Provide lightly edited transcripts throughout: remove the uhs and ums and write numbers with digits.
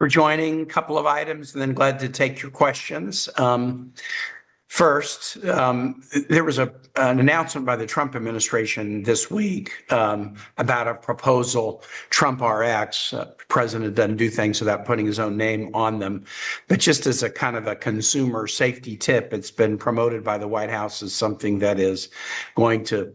for joining. A couple of items, and then glad to take your questions. First, there was an announcement by the Trump administration this week about a proposal, Trump RX. President doesn't do things without putting his own name on them. But just as a kind of a consumer safety tip, it's been promoted by the White House as something that is going to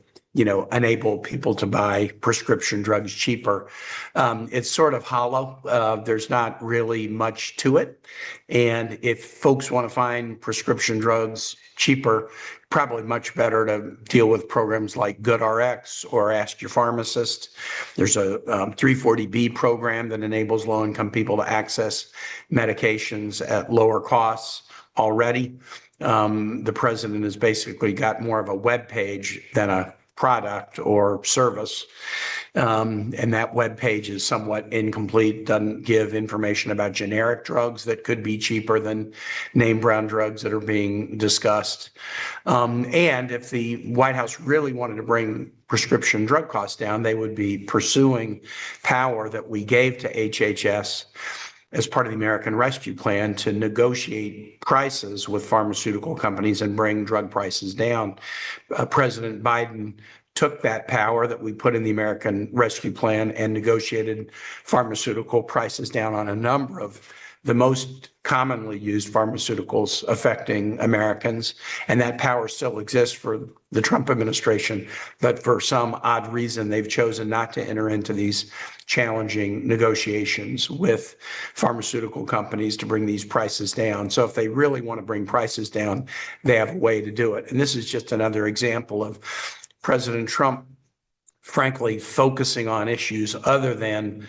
enable people to buy prescription drugs cheaper. It's sort of hollow. There's not really much to it. And if folks want to find prescription drugs cheaper, probably much better to deal with programs like GoodRx or Ask Your Pharmacist. There's a 340B program that enables low-income people to access medications at lower costs already. The president has basically got more of a web page than a product or service. And that web page is somewhat incomplete, doesn't give information about generic drugs that could be cheaper than name brand drugs that are being discussed. And if the White House really wanted to bring prescription drug costs down, they would be pursuing power that we gave to HHS as part of the American Rescue Plan to negotiate prices with pharmaceutical companies and bring drug prices down. President Biden took that power that we put in the American Rescue Plan and negotiated pharmaceutical prices down on a number of the most commonly used pharmaceuticals affecting Americans. And that power still exists for the Trump administration, but for some odd reason, they've chosen not to enter into these challenging negotiations with pharmaceutical companies to bring these prices down. So if they really want to bring prices down, they have a way to do it. And this is just another example of President Trump, frankly, focusing on issues other than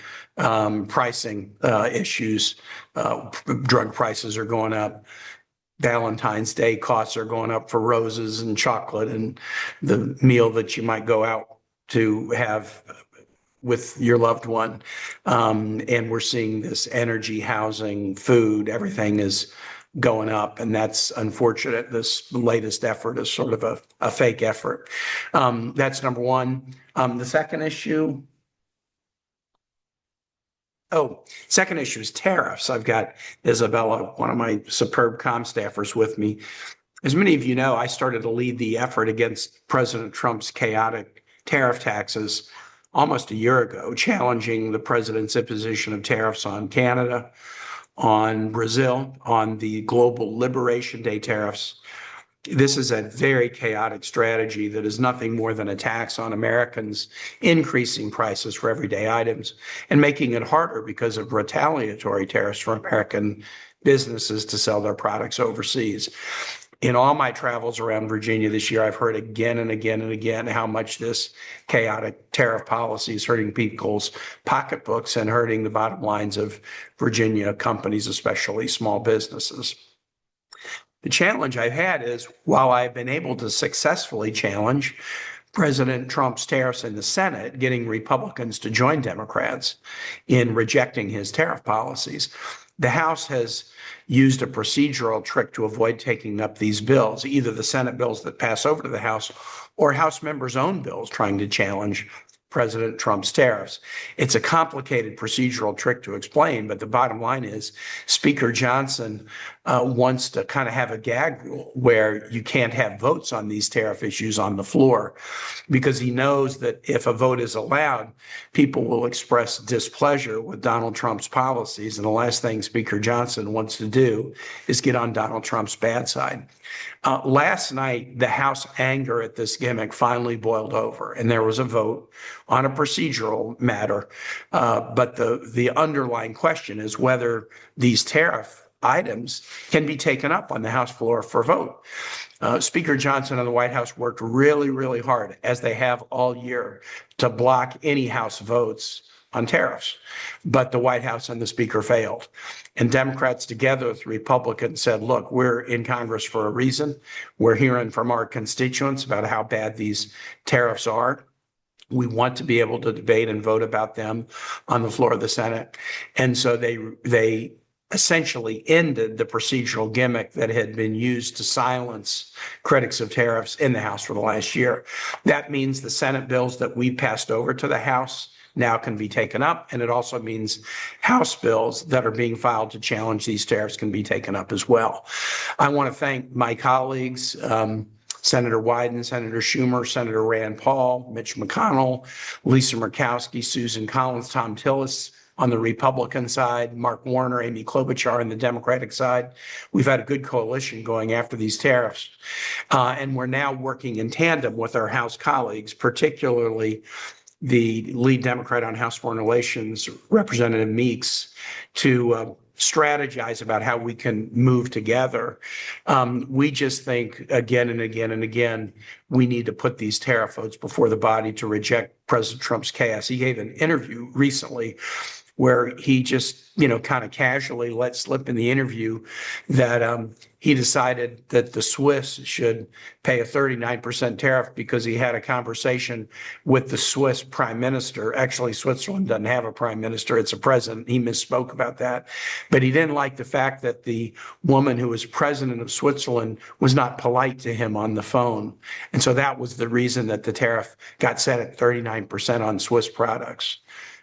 pricing issues. Drug prices are going up. Valentine's Day costs are going up for roses and chocolate and the meal that you might go out to have with your loved one. And we're seeing this energy, housing, food, everything is going up. And that's unfortunate. This latest effort is sort of a fake effort. That's number one. The second issue. Second issue is tariffs. I've got Isabella, one of my superb comm staffers, with me. As many of you know, I started to lead the effort against President Trump's chaotic tariff taxes almost a year ago, challenging the president's imposition of tariffs on Canada, on Brazil, on the Global Liberation Day tariffs. This is a very chaotic strategy that is nothing more than a tax on Americans, increasing prices for everyday items and making it harder because of retaliatory tariffs for American businesses to sell their products overseas. In all my travels around Virginia this year, I've heard again and again and again how much this chaotic tariff policy is hurting people's pocketbooks and hurting the bottom lines of Virginia companies, especially small businesses. The challenge I've had is, while I've been able to successfully challenge President Trump's tariffs in the Senate, getting Republicans to join Democrats in rejecting his tariff policies, the House has used a procedural trick to avoid taking up these bills, either the Senate bills that pass over to the House or House members' own bills trying to challenge President Trump's tariffs. It's a complicated procedural trick to explain, but the bottom line is Speaker Johnson wants to kind of have a gag rule where you can't have votes on these tariff issues on the floor, because he knows that if a vote is allowed, people will express displeasure with Donald Trump's policies. And the last thing Speaker Johnson wants to do is get on Donald Trump's bad side. Last night, the House anger at this gimmick finally boiled over, and there was a vote on a procedural matter. But the underlying question is whether these tariff items can be taken up on the House floor for vote. Speaker Johnson and the White House worked really, really hard, as they have all year, to block any House votes on tariffs. But the White House and the Speaker failed. And Democrats, together with Republicans, said, look, we're in Congress for a reason. We're hearing from our constituents about how bad these tariffs are. We want to be able to debate and vote about them on the floor of the Senate. And so they essentially ended the procedural gimmick that had been used to silence critics of tariffs in the House for the last year. That means the Senate bills that we passed over to the House now can be taken up. And it also means House bills that are being filed to challenge these tariffs can be taken up as well. I want to thank my colleagues, Senator Wyden, Senator Schumer, Senator Rand Paul, Mitch McConnell, Lisa Murkowski, Susan Collins, Tom Tillis on the Republican side, Mark Warner, Amy Klobuchar on the Democratic side. We've had a good coalition going after these tariffs. And we're now working in tandem with our House colleagues, particularly the lead Democrat on House Foreign Relations, Representative Meeks, to strategize about how we can move together. We just think again and again and again, we need to put these tariff votes before the body to reject President Trump's chaos. He gave an interview recently where he just, kind of casually let slip in the interview that he decided that the Swiss should pay a 39% tariff because he had a conversation with the Swiss prime minister. Actually, Switzerland doesn't have a prime minister, it's a president. He misspoke about that. But he didn't like the fact that the woman who was president of Switzerland was not polite to him on the phone. And so that was the reason that the tariff got set at 39% on Swiss products.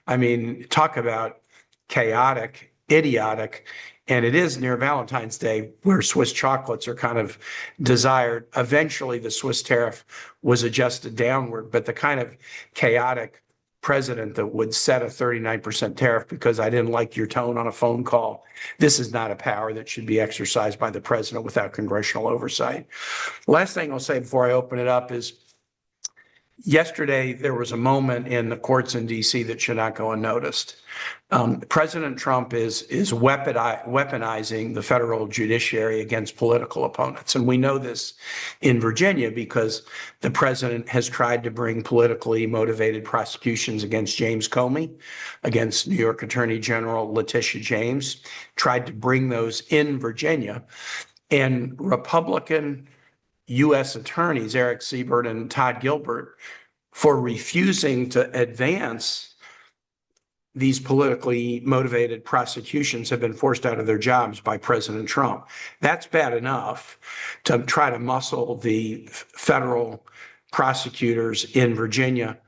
I mean, talk about chaotic, idiotic, and it is near Valentine's Day where Swiss chocolates are kind of desired. Eventually, the Swiss tariff was adjusted downward, but the kind of chaotic president that would set a 39% tariff because I didn't like your tone on a phone call, this is not a power that should be exercised by the president without congressional oversight. Last thing I'll say before I open it up is, yesterday, there was a moment in the courts in D.C. that should not go unnoticed. President Trump is weaponizing the federal judiciary against political opponents. And we know this in Virginia because the president has tried to bring politically motivated prosecutions against James Comey, against New York Attorney General Letitia James, tried to bring those in Virginia. And Republican U.S. attorneys, Eric Siebert and Todd Gilbert, for refusing to advance these politically motivated prosecutions, have been forced out of their jobs by President Trump. That's bad enough to try to muscle the federal prosecutors in Virginia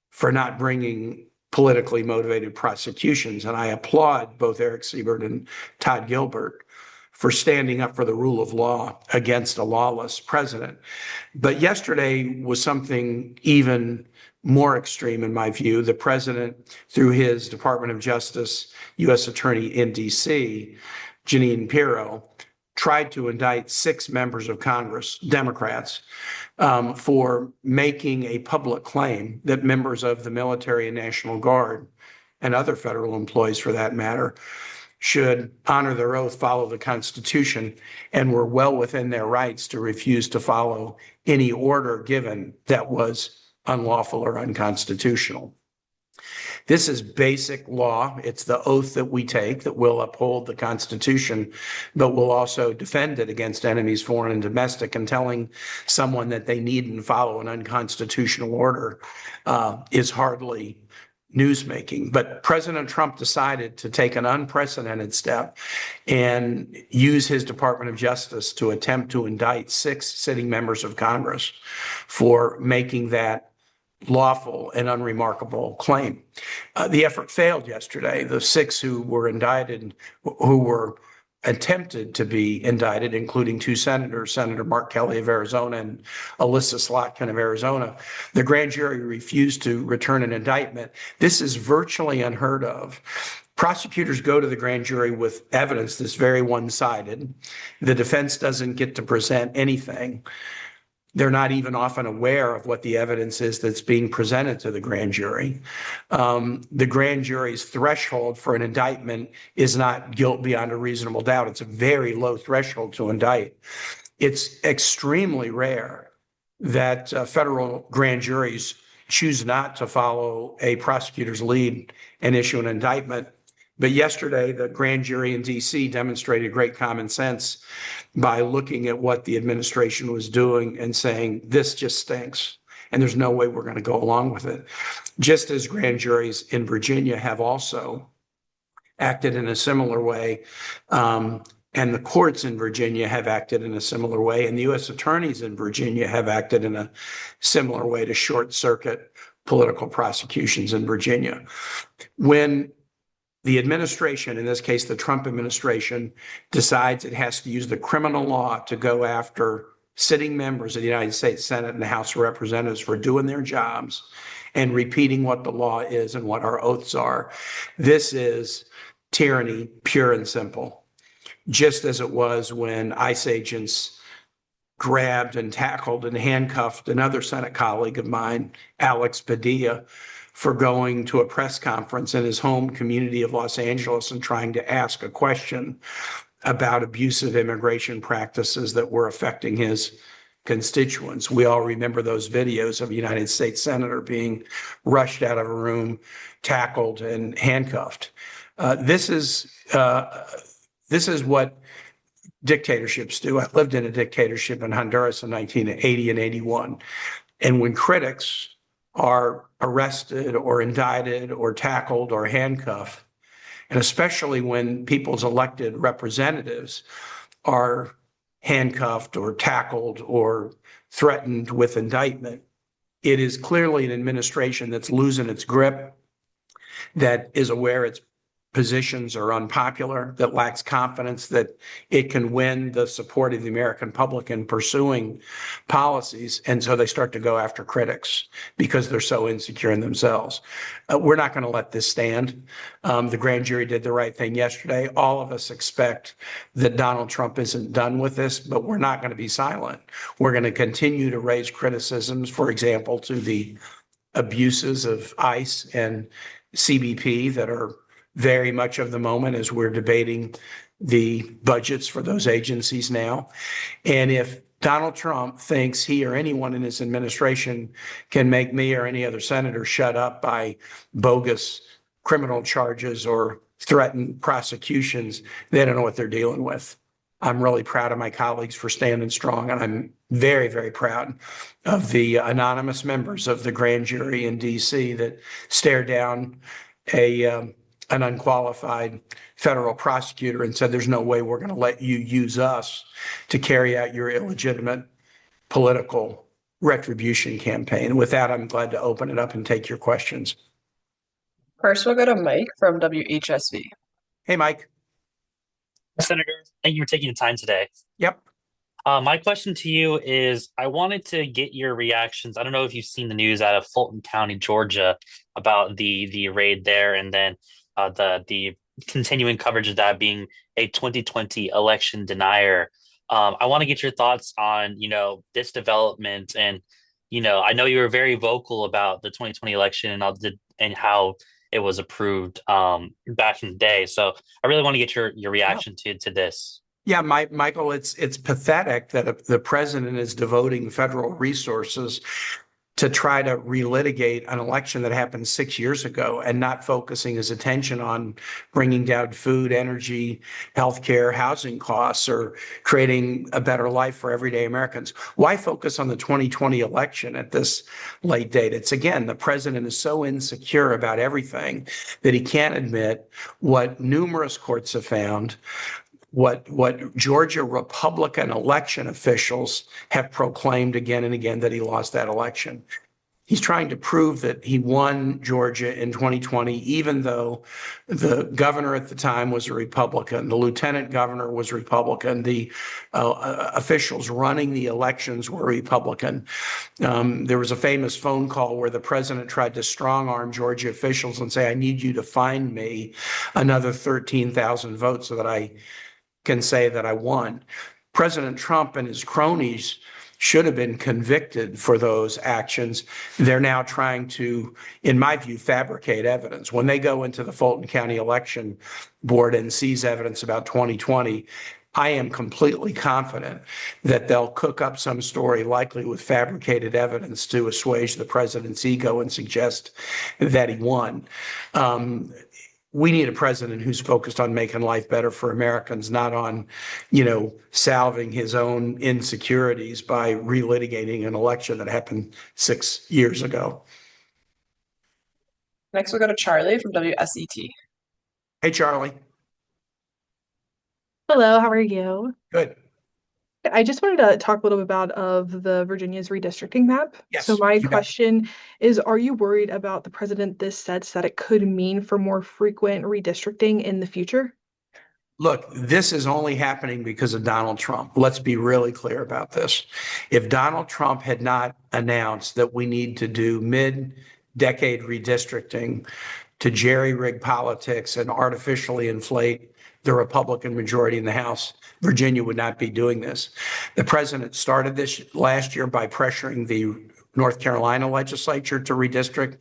for not bringing politically motivated prosecutions. And I applaud both Eric Siebert and Todd Gilbert for standing up for the rule of law against a lawless president. But yesterday was something even more extreme in my view. The president, through his Department of Justice U.S. Attorney in D.C., Jeanine Pirro, tried to indict 6 members of Congress, Democrats, for making a public claim that members of the military and National Guard, and other federal employees for that matter, should honor their oath, follow the Constitution, and were well within their rights to refuse to follow any order given that was unlawful or unconstitutional. This is basic law. It's the oath that we take that will uphold the Constitution, but will also defend it against enemies, foreign and domestic, and telling someone that they needn't follow an unconstitutional order is hardly newsmaking. But President Trump decided to take an unprecedented step and use his Department of Justice to attempt to indict 6 sitting members of Congress for making that lawful and unremarkable claim. The effort failed yesterday. The 6 who were indicted, who were attempted to be indicted, including 2 senators, Senator Mark Kelly of Arizona and Alyssa Slotkin of Arizona, the grand jury refused to return an indictment. This is virtually unheard of. Prosecutors go to the grand jury with evidence that's very one-sided. The defense doesn't get to present anything. They're not even often aware of what the evidence is that's being presented to the grand jury. The grand jury's threshold for an indictment is not guilt beyond a reasonable doubt. It's a very low threshold to indict. It's extremely rare that federal grand juries choose not to follow a prosecutor's lead and issue an indictment. But yesterday, the grand jury in D.C. demonstrated great common sense by looking at what the administration was doing and saying, this just stinks, and there's no way we're going to go along with it. Just as grand juries in Virginia have also acted in a similar way, and the courts in Virginia have acted in a similar way, and the U.S. attorneys in Virginia have acted in a similar way to short circuit political prosecutions in Virginia. When the administration, in this case, the Trump administration, decides it has to use the criminal law to go after sitting members of the United States Senate and the House of Representatives for doing their jobs and repeating what the law is and what our oaths are, this is tyranny, pure and simple. Just as it was when ICE agents grabbed and tackled and handcuffed another Senate colleague of mine, Alex Padilla, for going to a press conference in his home community of Los Angeles and trying to ask a question about abusive immigration practices that were affecting his constituents. We all remember those videos of a United States senator being rushed out of a room, tackled, and handcuffed. This is what dictatorships do. I lived in a dictatorship in Honduras in 1980 and 81. And when critics are arrested or indicted or tackled or handcuffed, and especially when people's elected representatives are handcuffed or tackled or threatened with indictment, it is clearly an administration that's losing its grip, that is aware its positions are unpopular, that lacks confidence that it can win the support of the American public in pursuing policies. And so they start to go after critics because they're so insecure in themselves. We're not going to let this stand. The grand jury did the right thing yesterday. All of us expect that Donald Trump isn't done with this, but we're not going to be silent. We're going to continue to raise criticisms, for example, to the abuses of ICE and CBP that are very much of the moment as we're debating the budgets for those agencies now. And if Donald Trump thinks he or anyone in his administration can make me or any other senator shut up by bogus criminal charges or threatened prosecutions, they don't know what they're dealing with. I'm really proud of my colleagues for standing strong, and I'm very, very proud of the anonymous members of the grand jury in D.C. that stared down an unqualified federal prosecutor and said, there's no way we're going to let you use us to carry out your illegitimate political retribution campaign. With that, I'm glad to open it up and take your questions. First, we'll go to Mike from WHSV. Hey, Mike. Senator, thank you for taking the time today. Yep. My question to you is, I wanted to get your reactions. I don't know if you've seen the news out of Fulton County, Georgia, about the raid there, and then the continuing coverage of that being a 2020 election denier. I want to get your thoughts on, this development, and, I know you were very vocal about the 2020 election and how it was approved back in the day. So I really want to get your reaction to this. Yeah, Michael, it's pathetic that the president is devoting federal resources to try to relitigate an election that happened 6 years ago and not focusing his attention on bringing down food, energy, healthcare, housing costs, or creating a better life for everyday Americans. Why focus on the 2020 election at this late date? It's, again, the president is so insecure about everything that he can't admit what numerous courts have found, what Georgia Republican election officials have proclaimed again and again, that he lost that election. He's trying to prove that he won Georgia in 2020, even though the governor at the time was a Republican, the lieutenant governor was Republican, the officials running the elections were Republican. There was a famous phone call where the president tried to strong-arm Georgia officials and say, I need you to find me another 13,000 votes so that I can say that I won. President Trump and his cronies should have been convicted for those actions. They're now trying to, in my view, fabricate evidence. When they go into the Fulton County Election Board and seize evidence about 2020, I am completely confident that they'll cook up some story, likely with fabricated evidence, to assuage the president's ego and suggest that he won. We need a president who's focused on making life better for Americans, not on, salving his own insecurities by relitigating an election that happened 6 years ago. Next, we'll go to Charlie from WSET. Hey, Charlie. Hello, how are you? Good. I just wanted to talk a little bit about of the Virginia's redistricting map. So Yes, my you bet. question is, are you worried about the precedent this sets that it could mean for more frequent redistricting in the future? Look, this is only happening because of Donald Trump. Let's be really clear about this. If Donald Trump had not announced that we need to do mid-decade redistricting to jerry-rig politics and artificially inflate the Republican majority in the House, Virginia would not be doing this. The president started this last year by pressuring the North Carolina legislature to redistrict,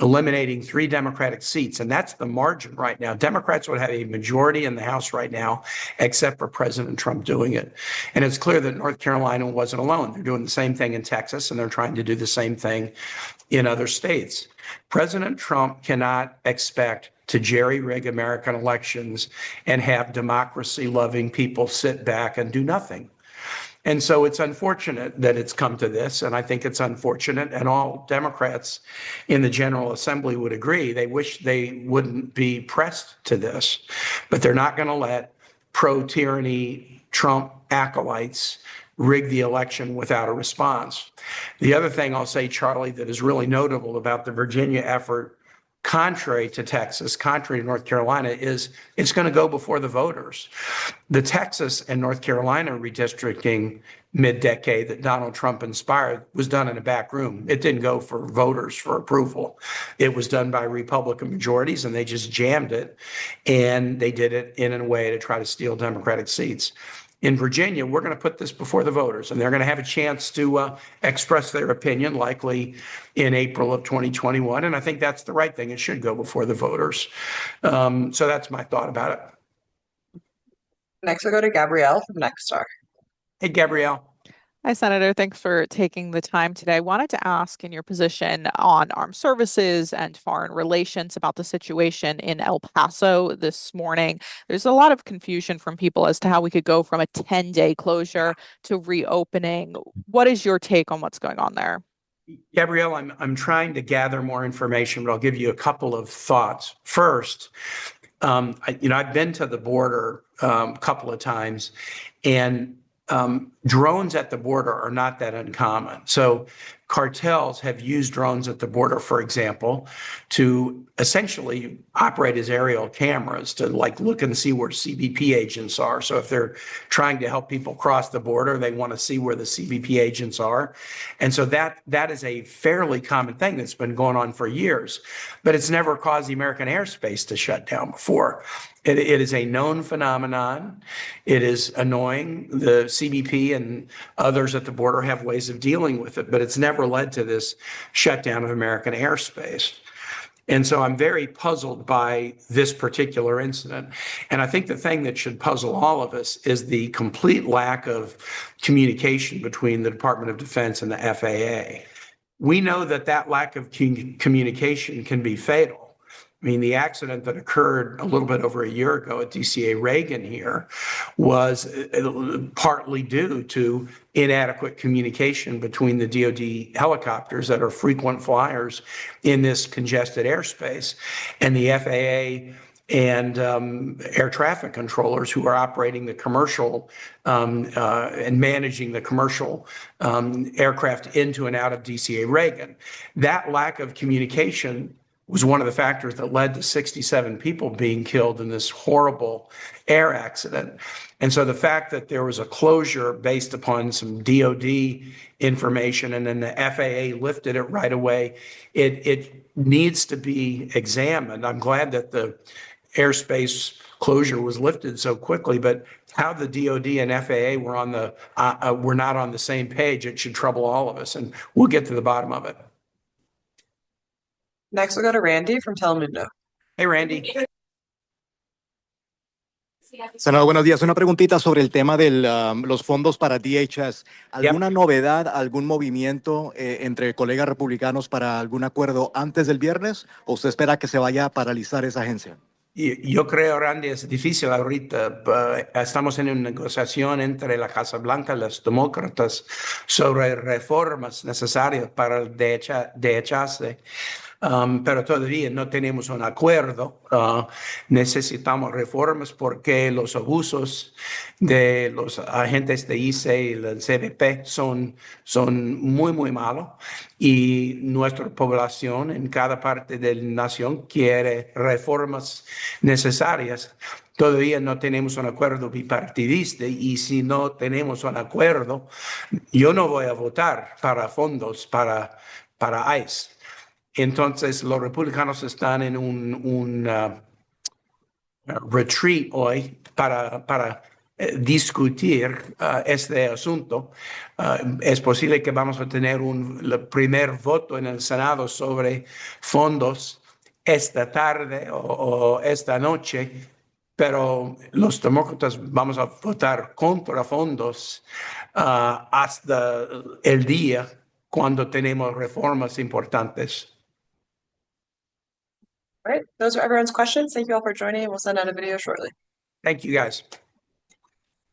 eliminating 3 Democratic seats. And that's the margin right now. Democrats would have a majority in the House right now, except for President Trump doing it. And it's clear that North Carolina wasn't alone. They're doing the same thing in Texas, and they're trying to do the same thing in other states. President Trump cannot expect to jerry-rig American elections and have democracy-loving people sit back and do nothing. And so it's unfortunate that it's come to this, and I think it's unfortunate, and all Democrats in the General Assembly would agree. They wish they wouldn't be pressed to this, but they're not going to let pro-tyranny Trump acolytes rig the election without a response. The other thing I'll say, Charlie, that is really notable about the Virginia effort, contrary to Texas, contrary to North Carolina, is it's going to go before the voters. The Texas and North Carolina redistricting mid-decade that Donald Trump inspired was done in a back room. It didn't go for voters for approval. It was done by Republican majorities, and they just jammed it, and they did it in a way to try to steal Democratic seats. In Virginia, we're going to put this before the voters, and they're going to have a chance to express their opinion, likely in April of 2021. And I think that's the right thing. It should go before the voters. So that's my thought about it. Next, we'll go to Gabrielle from Nexstar. Hey, Gabrielle. Hi, Senator. Thanks for taking the time today. I wanted to ask, in your position on armed services and foreign relations, about the situation in El Paso this morning. There's a lot of confusion from people as to how we could go from a 10-day closure to reopening. What is your take on what's going on there? Gabrielle, I'm trying to gather more information, but I'll give you a couple of thoughts. First, I've been to the border a couple of times, and drones at the border are not that uncommon. So cartels have used drones at the border, for example, to essentially operate as aerial cameras to look and see where CBP agents are. So if they're trying to help people cross the border, they want to see where the CBP agents are. And so that is a fairly common thing that's been going on for years, but it's never caused the American airspace to shut down before. It is a known phenomenon. It is annoying. The CBP and others at the border have ways of dealing with it, but it's never led to this shutdown of American airspace. And so I'm very puzzled by this particular incident. And I think the thing that should puzzle all of us is the complete lack of communication between the Department of Defense and the FAA. We know that lack of communication can be fatal. I mean, the accident that occurred a little bit over a year ago at DCA Reagan here was partly due to inadequate communication between the DoD helicopters that are frequent flyers in this congested airspace and the FAA and air traffic controllers who are operating the commercial and managing the commercial aircraft into and out of DCA Reagan. That lack of communication was one of the factors that led to 67 people being killed in this horrible air accident. And so the fact that there was a closure based upon some DoD information and then the FAA lifted it right away, it needs to be examined. I'm glad that the airspace closure was lifted so quickly, but how the DoD and FAA were not on the same page, it should trouble all of us, and we'll get to the bottom of it. Next, we'll go to Randy from Telemundo. Hey, Randy. Senador, buenos días. Una preguntita sobre el tema de los fondos para DHS. ¿Alguna novedad, algún movimiento entre colegas republicanos para algún acuerdo antes del viernes? ¿O usted espera que se vaya a paralizar esa agencia? Yo creo, Randy, es difícil ahorita. Estamos en una negociación entre la Casa Blanca y los demócratas sobre reformas necesarias para el DHS. pero todavía no tenemos un acuerdo. Necesitamos reformas porque los abusos de los agentes de ICE y el CBP son muy, muy malos y nuestra población en cada parte de la nación quiere reformas necesarias. Todavía no tenemos un acuerdo bipartidista y si no tenemos un acuerdo, yo no voy a votar para fondos para ICE. Entonces, los republicanos están en un retreat hoy para discutir este asunto. Es posible que vamos a tener el primer voto en el Senado sobre fondos esta tarde o esta noche, pero los demócratas vamos a votar contra fondos hasta el día cuando tenemos reformas importantes. All right, those are everyone's questions. Thank you all for joining. We'll send out a video shortly. Thank you, guys.